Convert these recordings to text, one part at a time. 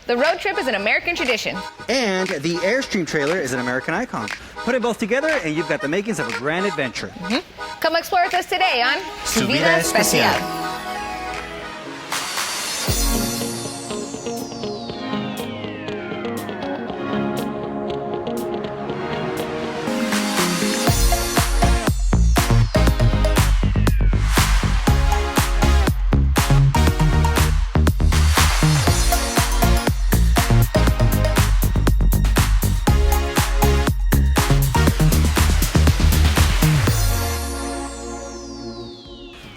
The road trip is an American tradition. And the Airstream trailer is an American icon. Put it both together and you've got the makings of a grand adventure. Come explore with us today on Su Vida Especial.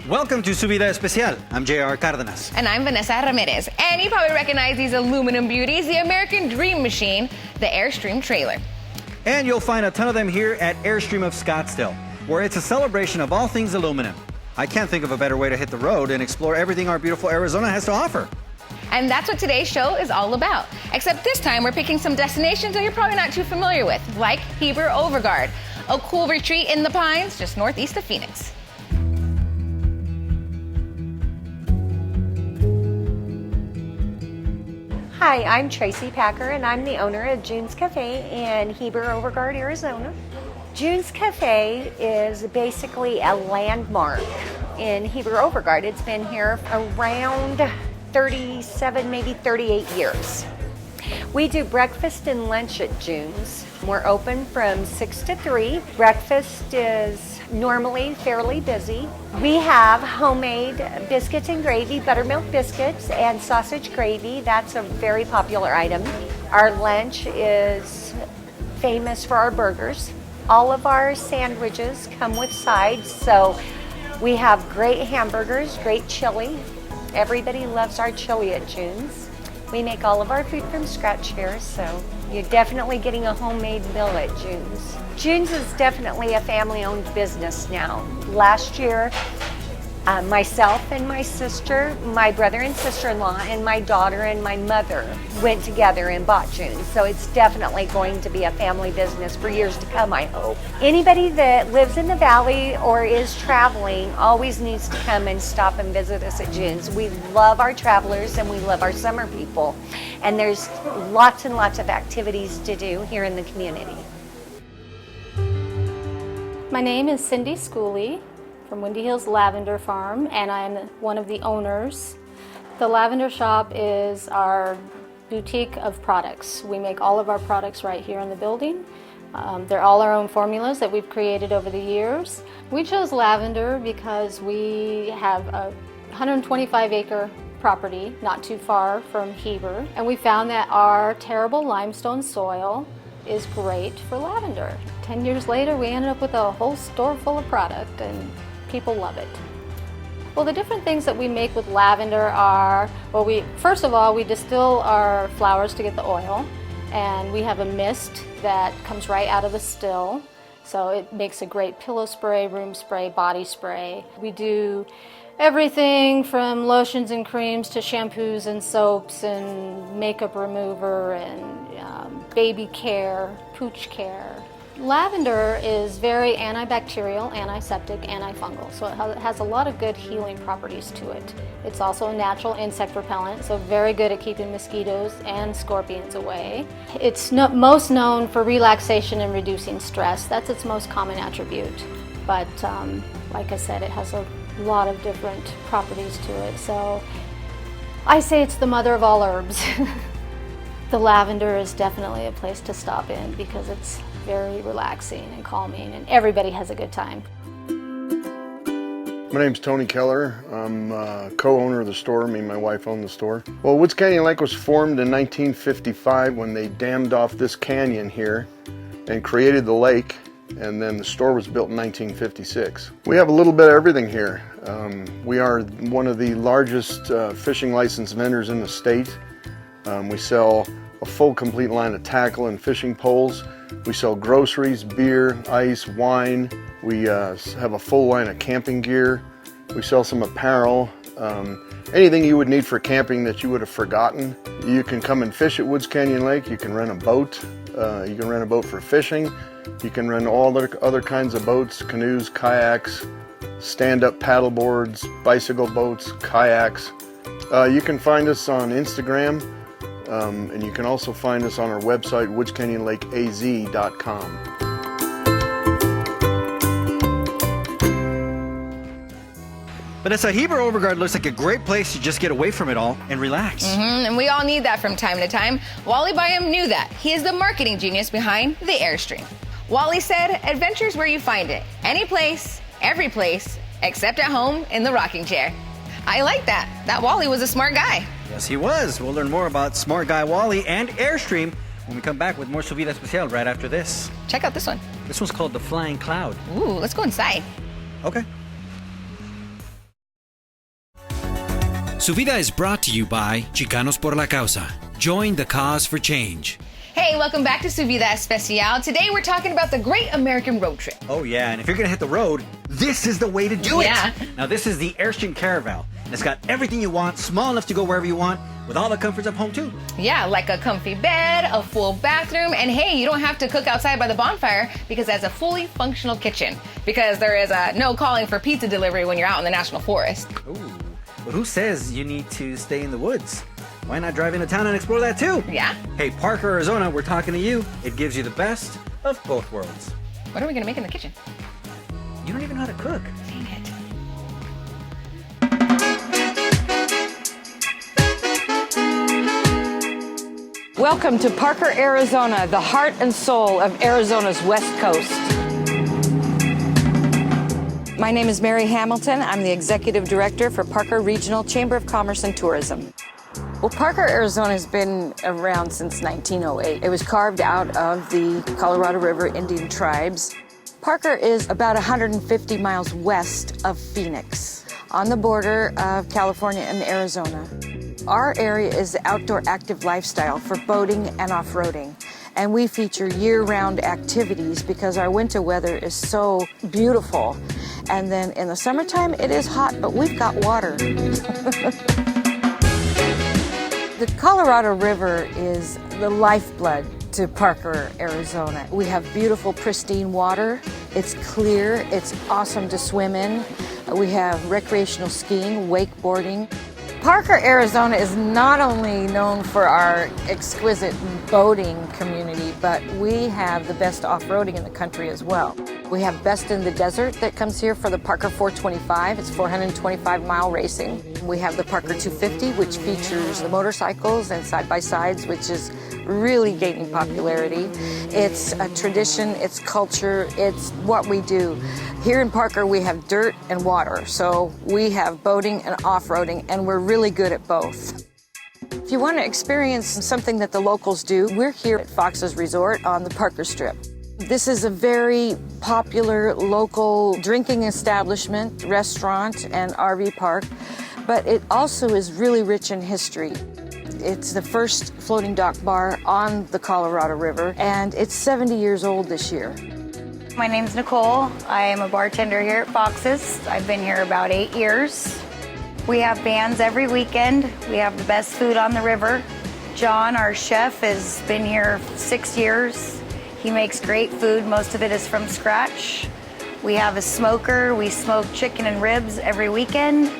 Welcome to Su Vida Especial. I'm J.R. Cardenas. And I'm Vanessa Ramirez. And you probably recognize these aluminum beauties, the American Dream Machine, the Airstream trailer. And you'll find a ton of them here at Airstream of Scottsdale, where it's a celebration of all things aluminum. I can't think of a better way to hit the road and explore everything our beautiful Arizona has to offer. And that's what today's show is all about. Except this time we're picking some destinations that you're probably not too familiar with, like Heber Overgaard, a cool retreat in the Pines just northeast of Phoenix. Hi, I'm Tracy Packer, and I'm the owner of June's Cafe in Heber Overgaard, Arizona. June's Cafe is basically a landmark in Heber Overgaard. It's been here around 37, maybe 38 years. We do breakfast and lunch at June's. We're open from 6 to 3. Breakfast is normally fairly busy. We have homemade biscuits and gravy, buttermilk biscuits and sausage gravy. That's a very popular item. Our lunch is famous for our burgers. All of our sandwiches come with sides, so we have great hamburgers, great chili. Everybody loves our chili at June's. We make all of our food from scratch here, so you're definitely getting a homemade meal at June's. June's is definitely a family-owned business now. Last year, myself and my sister, my brother and sister-in-law, and my daughter and my mother went together and bought June's. So it's definitely going to be a family business for years to come, I hope. Anybody that lives in the valley or is traveling always needs to come and stop and visit us at June's. We love our travelers and we love our summer people. And there's lots and lots of activities to do here in the community. My name is Cindy Schooley from Windy Hills Lavender Farm, and I'm one of the owners. The Lavender Shop is our boutique of products. We make all of our products right here in the building. They're all our own formulas that we've created over the years. We chose lavender because we have a 125-acre property not too far from Heber, and we found that our terrible limestone soil is great for lavender. 10 years later, we ended up with a whole store full of product, and people love it. Well, the different things that we make with lavender are, first of all, we distill our flowers to get the oil, and we have a mist that comes right out of the still. So it makes a great pillow spray, room spray, body spray. We do everything from lotions and creams to shampoos and soaps and makeup remover and baby care, pooch care. Lavender is very antibacterial, antiseptic, antifungal, so it has a lot of good healing properties to it. It's also a natural insect repellent, so very good at keeping mosquitoes and scorpions away. It's most known for relaxation and reducing stress. That's its most common attribute. But like I said, it has a lot of different properties to it, so I say it's the mother of all herbs. The lavender is definitely a place to stop in because it's very relaxing and calming, and everybody has a good time. My name's Tony Keller. I'm co-owner of the store. Me and my wife own the store. Well, Woods Canyon Lake was formed in 1955 when they dammed off this canyon here and created the lake, and then the store was built in 1956. We have a little bit of everything here. We are one of the largest fishing license vendors in the state. We sell a full complete line of tackle and fishing poles. We sell groceries, beer, ice, wine. We have a full line of camping gear. We sell some apparel. Anything you would need for camping that you would have forgotten. You can come and fish at Woods Canyon Lake. You can rent a boat. You can rent a boat for fishing. You can rent all the other kinds of boats, canoes, kayaks, stand-up paddle boards, bicycle boats, kayaks. You can find us on Instagram. And you can also find us on our website, woodscanyonlakeaz.com. Vanessa, Heber Overgaard looks like a great place to just get away from it all and relax. And we all need that from time to time. Wally Byam knew that. He is the marketing genius behind the Airstream. Wally said, adventure's where you find it. Any place, every place, except at home in the rocking chair. I like that. That Wally was a smart guy. Yes, he was. We'll learn more about smart guy Wally and Airstream when we come back with more Su Vida Especial right after this. Check out this one. This one's called The Flying Cloud. Ooh, let's go inside. Okay. Su Vida is brought to you by Chicanos por la Causa. Join the cause for change. Hey, welcome back to Su Vida Especial. Today we're talking about the Great American Road Trip. Oh, yeah, and if you're going to hit the road, this is the way to do it. Yeah. Now, this is the Airstream Caravel. It's got everything you want, small enough to go wherever you want, with all the comforts of home, too. Yeah, like a comfy bed, a full bathroom, and hey, you don't have to cook outside by the bonfire because it has a fully functional kitchen. Because there is no calling for pizza delivery when you're out in the National Forest. Ooh, but who says you need to stay in the woods? Why not drive into town and explore that, too? Yeah? Hey, Parker, Arizona, we're talking to you. It gives you the best of both worlds. What are we gonna make in the kitchen? You don't even know how to cook. Dang it. Welcome to Parker, Arizona, the heart and soul of Arizona's West Coast. My name is Mary Hamilton. I'm the Executive Director for Parker Regional Chamber of Commerce and Tourism. Well, Parker, Arizona has been around since 1908. It was carved out of the Colorado River Indian tribes. Parker is about 150 miles west of Phoenix, on the border of California and Arizona. Our area is the outdoor active lifestyle for boating and off-roading. And we feature year-round activities because our winter weather is so beautiful. And then in the summertime, it is hot, but we've got water. The Colorado River is the lifeblood to Parker, Arizona. We have beautiful, pristine water. It's clear. It's awesome to swim in. We have recreational skiing, wakeboarding. Parker, Arizona is not only known for our exquisite boating community, but we have the best off-roading in the country as well. We have Best in the Desert that comes here for the Parker 425. It's 425-mile racing. We have the Parker 250, which features the motorcycles and side-by-sides, which is really gaining popularity. It's a tradition, it's culture, it's what we do. Here in Parker, we have dirt and water, so we have boating and off-roading, and we're really good at both. If you want to experience something that the locals do, we're here at Fox's Resort on the Parker Strip. This is a very popular local drinking establishment, restaurant, and RV park, but it also is really rich in history. It's the first floating dock bar on the Colorado River, and it's 70 years old this year. My name's Nicole. I am a bartender here at Fox's. I've been here about 8 years. We have bands every weekend. We have the best food on the river. John, our chef, has been here 6 years. He makes great food. Most of it is from scratch. We have a smoker. We smoke chicken and ribs every weekend.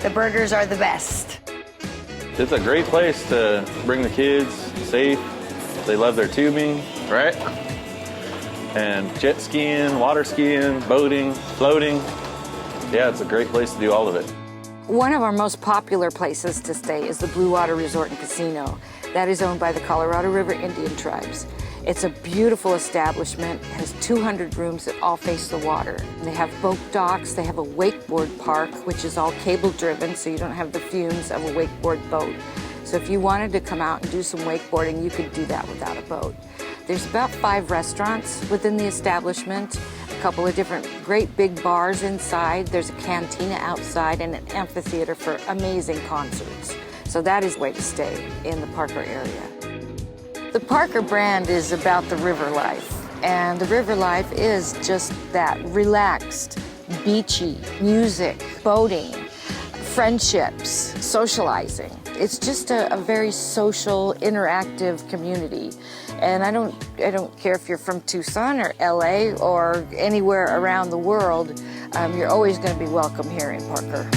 The burgers are the best. It's a great place to bring the kids, safe. They love their tubing, right? And jet skiing, water skiing, boating, floating. Yeah, it's a great place to do all of it. One of our most popular places to stay is the Blue Water Resort and Casino. That is owned by the Colorado River Indian tribes. It's a beautiful establishment. It has 200 rooms that all face the water. They have boat docks. They have a wakeboard park, which is all cable driven, so you don't have the fumes of a wakeboard boat. So if you wanted to come out and do some wakeboarding, you could do that without a boat. There's about 5 restaurants within the establishment, a couple of different great big bars inside. There's a cantina outside and an amphitheater for amazing concerts. So that is a way to stay in the Parker area. The Parker brand is about the river life, and the river life is just that, relaxed, beachy, music, boating, friendships, socializing. It's just a very social, interactive community. And I don't care if you're from Tucson or LA or anywhere around the world, you're always going to be welcome here in Parker.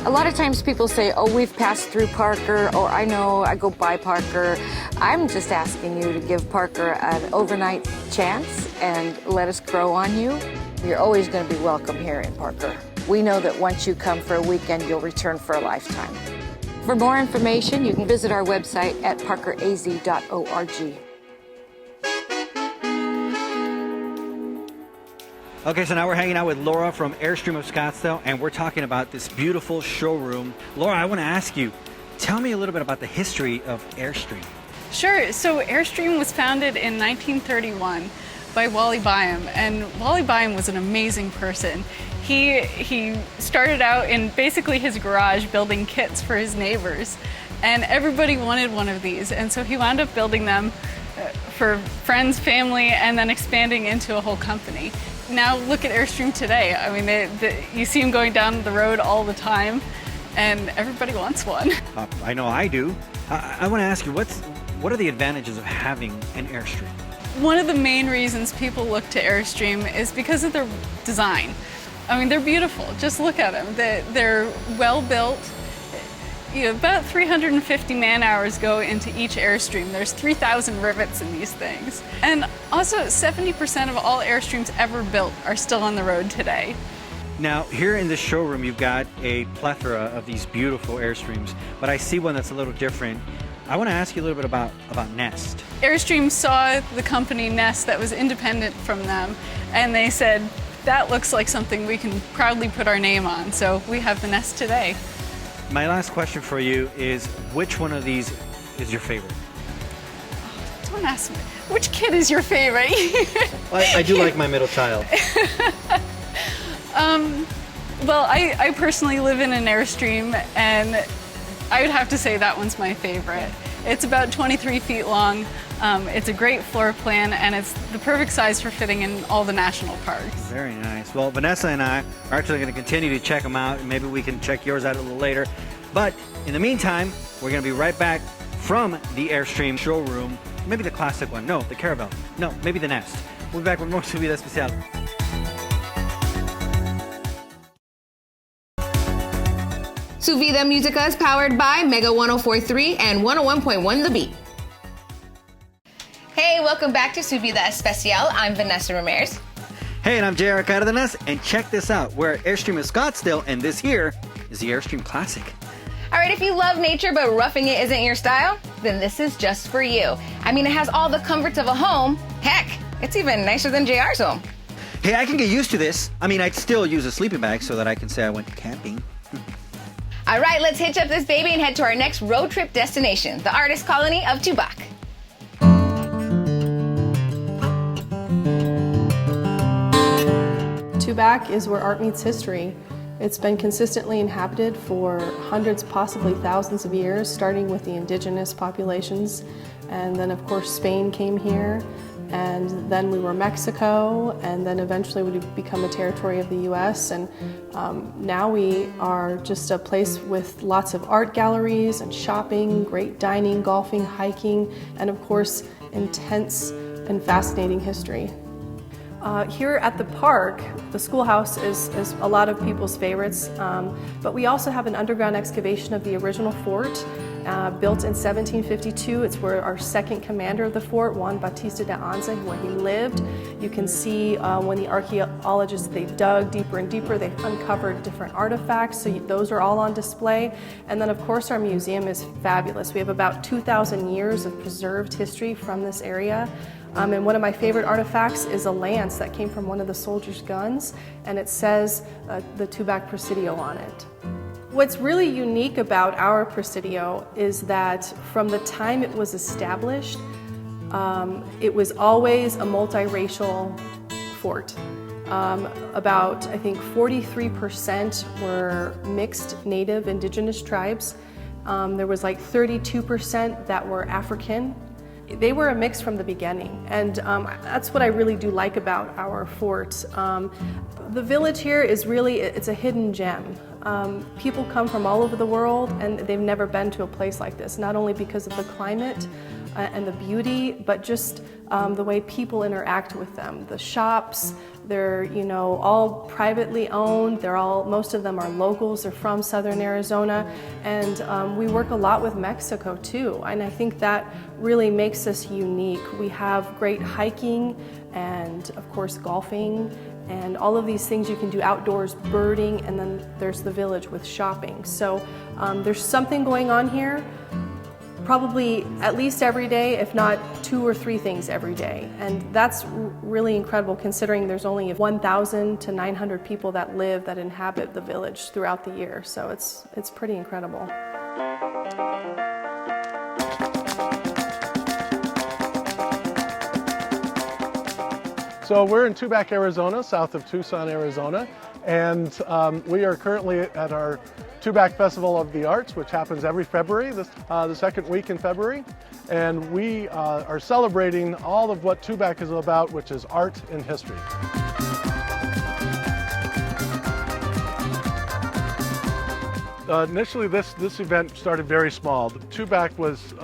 A lot of times people say, oh, we've passed through Parker, or I know, I go by Parker. I'm just asking you to give Parker an overnight chance and let us grow on you. You're always going to be welcome here in Parker. We know that once you come for a weekend, you'll return for a lifetime. For more information, you can visit our website at parkeraz.org. Okay, so now we're hanging out with Laura from Airstream of Scottsdale, and we're talking about this beautiful showroom. Laura, I want to ask you, tell me a little bit about the history of Airstream. Sure. So Airstream was founded in 1931 by Wally Byam, and Wally Byam was an amazing person. He started out in basically his garage building kits for his neighbors, and everybody wanted one of these, and so he wound up building them for friends, family, and then expanding into a whole company. Now look at Airstream today. I mean, you see them going down the road all the time, and everybody wants one. I know I do. I want to ask you, what are the advantages of having an Airstream? One of the main reasons people look to Airstream is because of their design. I mean, they're beautiful. Just look at them. They're well built. You know, about 350 man-hours go into each Airstream. There's 3,000 rivets in these things. And also, 70% of all Airstreams ever built are still on the road today. Now, here in the showroom, you've got a plethora of these beautiful Airstreams, but I see one that's a little different. I want to ask you a little bit about Nest. Airstream saw the company Nest that was independent from them, and they said, that looks like something we can proudly put our name on. So we have the Nest today. My last question for you is, which one of these is your favorite? Don't ask me. Which kid is your favorite? I do like my middle child. Well, I personally live in an Airstream, and I would have to say that one's my favorite. It's about 23 feet long. It's a great floor plan, and it's the perfect size for fitting in all the national parks. Very nice. Well, Vanessa and I are actually going to continue to check them out, and maybe we can check yours out a little later. But in the meantime, we're going to be right back from the Airstream showroom. Maybe the classic one. No, the Caravelle. No, maybe the Nest. We'll be back with more Su Vida Especial. Su Vida Musica is powered by Mega 104.3 and 101.1 The Beat. Hey, welcome back to Su Vida Especial. I'm Vanessa Ramirez. Hey, and I'm J.R. Cardenas, and check this out. We're at Airstream of Scottsdale, and this here is the Airstream Classic. All right, if you love nature but roughing it isn't your style, then this is just for you. I mean, it has all the comforts of a home. Heck, it's even nicer than JR's home. Hey, I can get used to this. I mean, I'd still use a sleeping bag so that I can say I went camping. All right, let's hitch up this baby and head to our next road trip destination, the artist colony of Tubac. Tubac is where art meets history. It's been consistently inhabited for hundreds, possibly thousands of years, starting with the indigenous populations. And then, of course, Spain came here, and then we were Mexico, and then eventually we become a territory of the US. And now we are just a place with lots of art galleries and shopping, great dining, golfing, hiking, and of course, intense and fascinating history. Here at the park, the schoolhouse is a lot of people's favorites, but we also have an underground excavation of the original fort, built in 1752. It's where our second commander of the fort, Juan Bautista de Anza, where he lived. You can see when the archaeologists, they dug deeper and deeper, they uncovered different artifacts, so those are all on display. And then of course our museum is fabulous. We have about 2,000 years of preserved history from this area. And one of my favorite artifacts is a lance that came from one of the soldiers' guns, and it says the Tubac Presidio on it. What's really unique about our Presidio is that from the time it was established, it was always a multiracial fort. About, I think, 43% were mixed native indigenous tribes. There was like 32% that were African. They were a mix from the beginning, and that's what I really do like about our fort. The village here is really, it's a hidden gem. People come from all over the world and they've never been to a place like this, not only because of the climate and the beauty, but just the way people interact with them. The shops, They're, you know, all privately owned. Most of them are locals. They're from Southern Arizona. And we work a lot with Mexico too. And I think that really makes us unique. We have great hiking and of course golfing and all of these things you can do outdoors, birding, and then there's the village with shopping. So there's something going on here. Probably at least every day, if not 2 or 3 things every day. And that's really incredible considering there's only 1,000 to 900 people that inhabit the village throughout the year. So it's pretty incredible. So we're in Tubac, Arizona, south of Tucson, Arizona. And we are currently at our Tubac Festival of the Arts, which happens every February, the second week in February. And we are celebrating all of what Tubac is about, which is art and history. Initially, this event started very small. Tubac was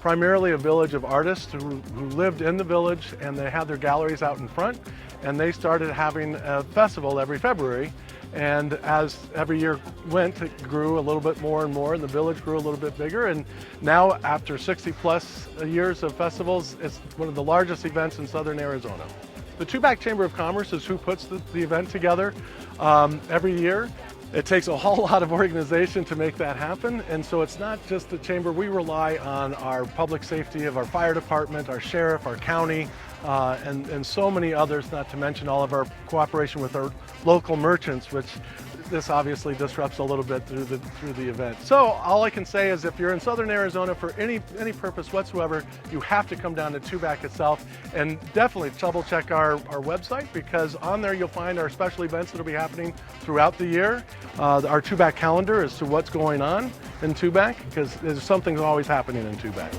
primarily a village of artists who lived in the village, and they had their galleries out in front. And they started having a festival every February. And as every year went, it grew a little bit more and more, and the village grew a little bit bigger. And now, after 60+ years of festivals, it's one of the largest events in Southern Arizona. The Tubac Chamber of Commerce is who puts the event together every year. It takes a whole lot of organization to make that happen, and so it's not just the chamber. We rely on our public safety of our fire department, our sheriff, our county, and so many others, not to mention all of our cooperation with our local merchants, which this obviously disrupts a little bit through the event. So all I can say is if you're in Southern Arizona for any purpose whatsoever, you have to come down to Tubac itself, and definitely double check our website, because on there you'll find our special events that will be happening throughout the year. Our Tubac calendar as to what's going on in Tubac, because there's something always happening in Tubac.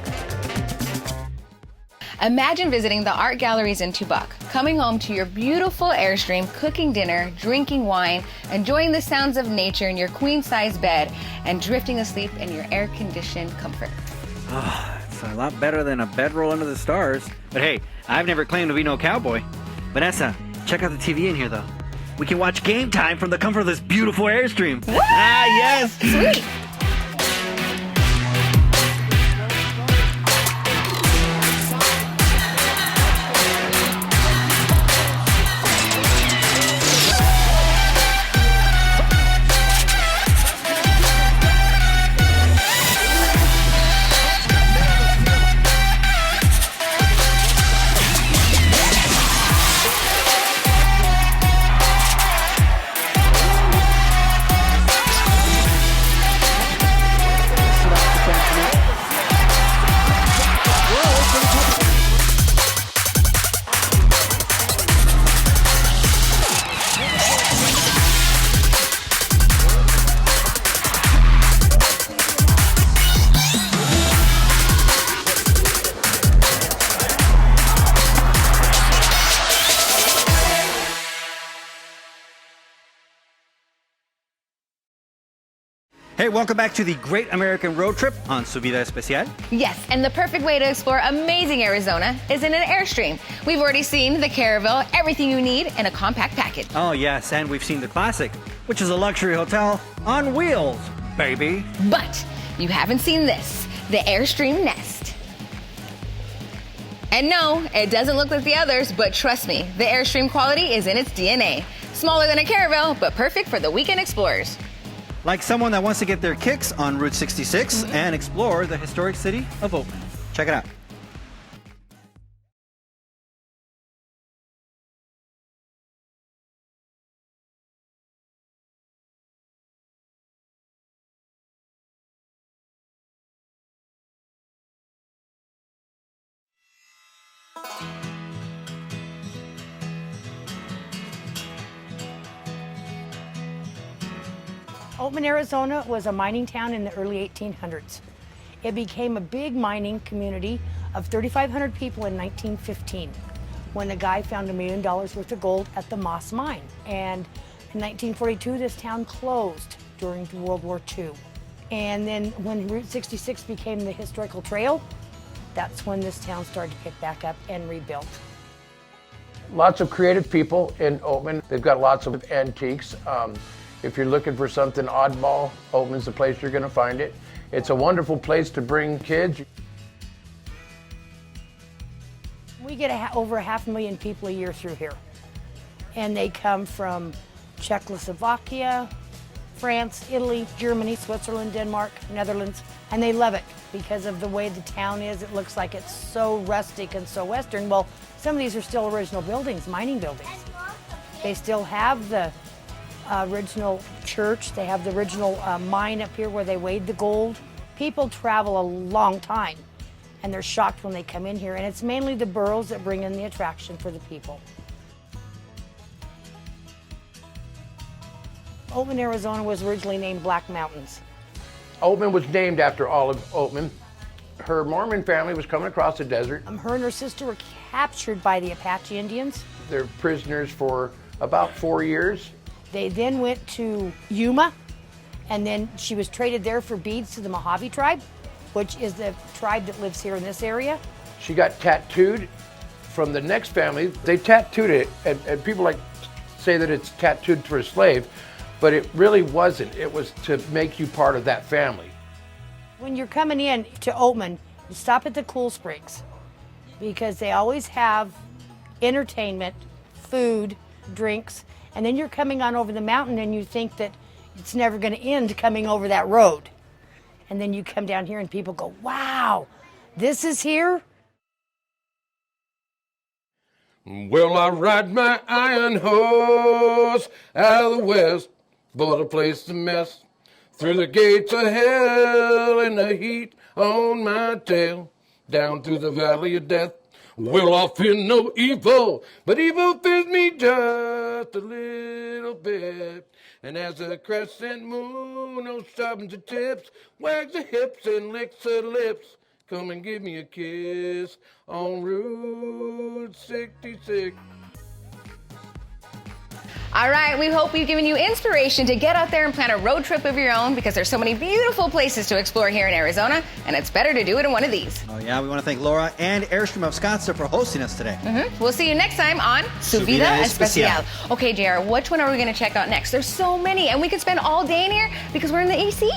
Imagine visiting the art galleries in Tubac, coming home to your beautiful Airstream, cooking dinner, drinking wine, enjoying the sounds of nature in your queen-size bed, and drifting asleep in your air-conditioned comfort. It's a lot better than a bedroll under the stars. But hey, I've never claimed to be no cowboy. Vanessa, check out the TV in here, though. We can watch Game Time from the comfort of this beautiful Airstream. What? Ah, yes! Sweet! Hey, welcome back to the Great American Road Trip on Su Vida Especial. Yes, and the perfect way to explore amazing Arizona is in an Airstream. We've already seen the Caravel, everything you need in a compact package. Oh, yes, and we've seen the Classic, which is a luxury hotel on wheels, baby. But you haven't seen this, the Airstream Nest. And no, it doesn't look like the others, but trust me, the Airstream quality is in its DNA. Smaller than a Caravel, but perfect for the weekend explorers. Like someone that wants to get their kicks on Route 66 and explore the historic city of Oakland. Check it out. Oatman, Arizona was a mining town in the early 1800s. It became a big mining community of 3,500 people in 1915 when a guy found $1 million worth of gold at the Moss Mine. And in 1942, this town closed during World War II. And then when Route 66 became the historical trail, that's when this town started to pick back up and rebuilt. Lots of creative people in Oatman. They've got lots of antiques. If you're looking for something oddball, Oatman's the place you're going to find it. It's a wonderful place to bring kids. We get over 500,000 people a year through here. And they come from Czechoslovakia, France, Italy, Germany, Switzerland, Denmark, Netherlands, and they love it because of the way the town is. It looks like it's so rustic and so Western. Well, some of these are still original buildings, mining buildings. They still have the original church. They have the original mine up here where they weighed the gold. People travel a long time, and they're shocked when they come in here, and it's mainly the burros that bring in the attraction for the people. Oatman, Arizona was originally named Black Mountains. Oatman was named after Olive Oatman. Her Mormon family was coming across the desert. Her and her sister were captured by the Apache Indians. They're prisoners for about 4 years. They then went to Yuma, and then she was traded there for beads to the Mojave tribe, which is the tribe that lives here in this area. She got tattooed from the next family. They tattooed it, and people say that it's tattooed for a slave, but it really wasn't. It was to make you part of that family. When you're coming in to Oatman, you stop at the Cool Springs because they always have entertainment, food, drinks, and then you're coming on over the mountain and you think that it's never going to end coming over that road. And then you come down here and people go, wow, this is here? Well, I ride my iron horse out of the west, but a place to mess. Through the gates of hell in the heat on my tail, down through the valley of death. Well, I fear no evil, but evil fears me just a little bit. And as the crescent moon, oh, sharpens the tips, wags the hips and licks her lips, come and give me a kiss on Route 66. All right, we hope we've given you inspiration to get out there and plan a road trip of your own because there's so many beautiful places to explore here in Arizona, and it's better to do it in one of these. Oh, yeah, we want to thank Laura and Airstream of Scottsdale for hosting us today. We'll see you next time on Su Vida Especial. Okay, JR, which one are we going to check out next? There's so many, and we could spend all day in here because we're in the AC.